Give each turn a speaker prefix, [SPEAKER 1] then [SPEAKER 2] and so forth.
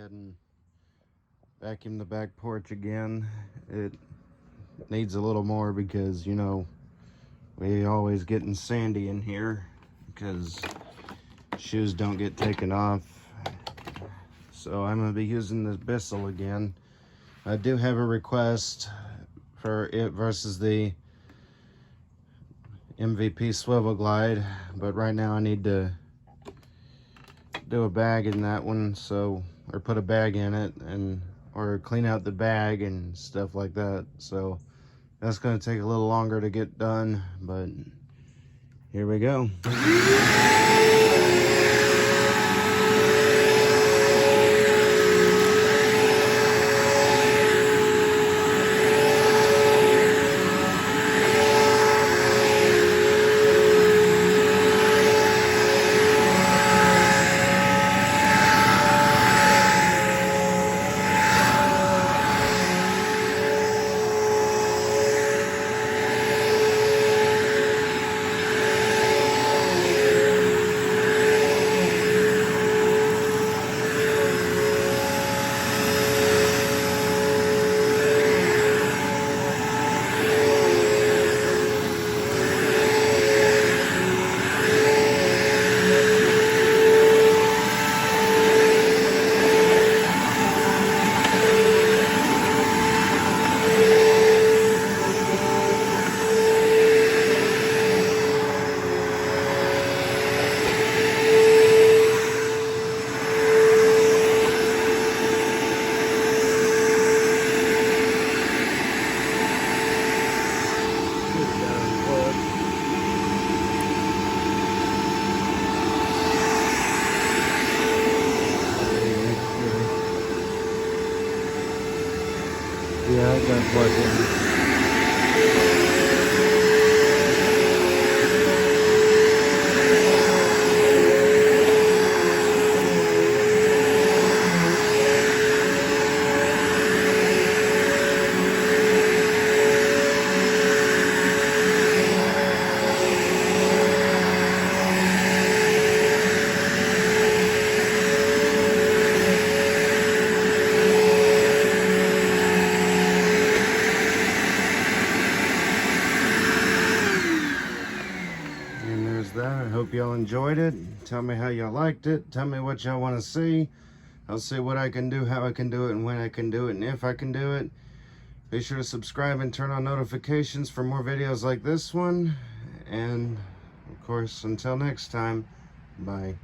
[SPEAKER 1] ahead and vacuum the back porch again. It needs a little more because, you know, we always getting sandy in here because shoes don't get taken off. So I'm going to be using this Bissell again. I do have a request for it versus the MVP Swivel Glide, but right now I need to do a bag in that one, so, or put a bag in it, and or clean out the bag and stuff like that. So that's going to take a little longer to get done, but here we go. Yeah, I got plugged in. That. I hope y'all enjoyed it. Tell me how y'all liked it. Tell me what y'all want to see. I'll see what I can do, how I can do it, and when I can do it, and if I can do it. Be sure to subscribe and turn on notifications for more videos like this one. And of course, until next time, bye.